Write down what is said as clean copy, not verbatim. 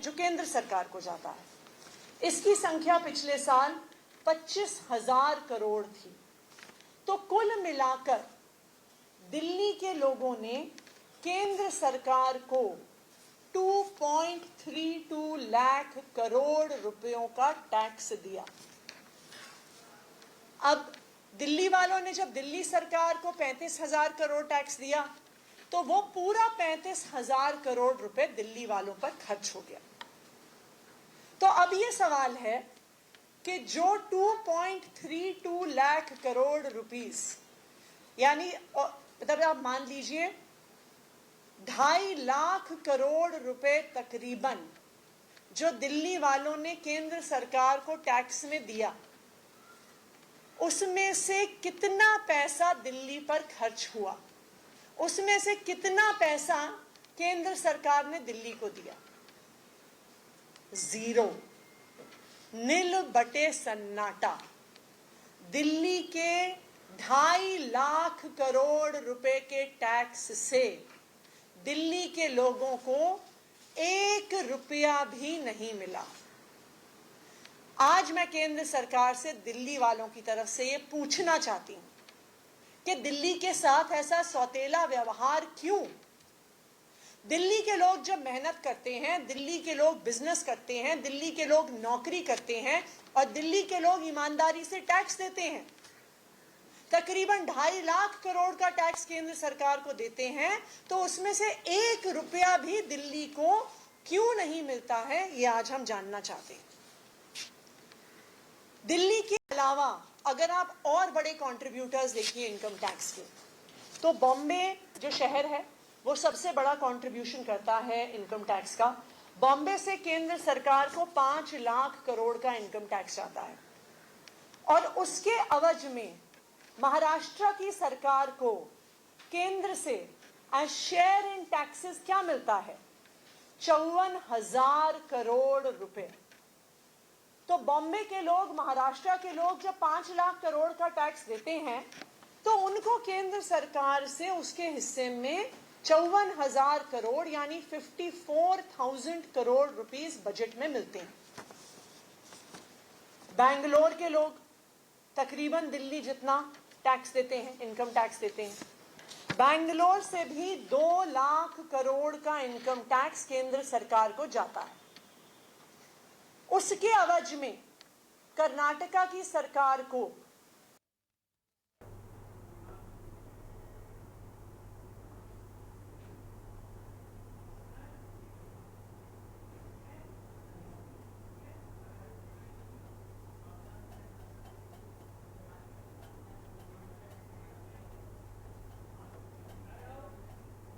जो केंद्र सरकार को जाता है, इसकी संख्या पिछले साल 25,000 करोड़ थी। तो कुल मिलाकर दिल्ली के लोगों ने केंद्र सरकार को 2.32 लाख करोड़ रुपयों का टैक्स दिया। अब दिल्ली वालों ने जब दिल्ली सरकार को 35,000 करोड़ टैक्स दिया तो वो पूरा 35,000 करोड़ रुपए दिल्ली वालों पर खर्च हो गया। तो अब ये सवाल है कि जो 2.32 लाख करोड़ रुपीस, यानी मतलब आप मान लीजिए 2.5 लाख करोड़ रुपए तकरीबन जो दिल्ली वालों ने केंद्र सरकार को टैक्स में दिया, उसमें से कितना पैसा दिल्ली पर खर्च हुआ, उसमें से कितना पैसा केंद्र सरकार ने दिल्ली को दिया? 0, नील बटे सन्नाटा। दिल्ली के 2.5 लाख करोड़ रुपए के टैक्स से दिल्ली के लोगों को 1 रुपया भी नहीं मिला। आज मैं केंद्र सरकार से दिल्ली वालों की तरफ से ये पूछना चाहती हूं कि दिल्ली के साथ ऐसा सौतेला व्यवहार क्यों? दिल्ली के लोग जब मेहनत करते हैं, दिल्ली के लोग बिजनेस करते हैं, दिल्ली के लोग नौकरी करते हैं और दिल्ली के लोग ईमानदारी से टैक्स देते हैं, तकरीबन 2.5 लाख करोड़ का टैक्स केंद्र सरकार को देते हैं, तो उसमें से 1 रुपया भी दिल्ली को क्यों नहीं मिलता है, ये आज हम जानना चाहते हैं। दिल्ली के अलावा अगर आप और बड़े कंट्रीब्यूटर्स देखिए इनकम टैक्स के, तो बॉम्बे जो शहर है वो सबसे बड़ा कंट्रीब्यूशन करता है इनकम टैक्स का। बॉम्बे से केंद्र सरकार को 5 लाख करोड़ का इनकम टैक्स आता है और उसके अवज में महाराष्ट्र की सरकार को केंद्र से एज शेयर इन टैक्सेस क्या मिलता है? 54,000 करोड़ रुपए। तो बॉम्बे के लोग, महाराष्ट्र के लोग जब 5 लाख करोड़ का टैक्स देते हैं तो उनको केंद्र सरकार से उसके हिस्से में 54,000 करोड़ यानी 54,000 करोड़ रुपीस बजट में मिलते हैं। बैंगलोर के लोग तकरीबन दिल्ली जितना टैक्स देते हैं, इनकम टैक्स देते हैं। बैंगलोर से भी 2 लाख करोड़ का इनकम टैक्स केंद्र सरकार को जाता है। उसके अवज में कर्नाटका की सरकार को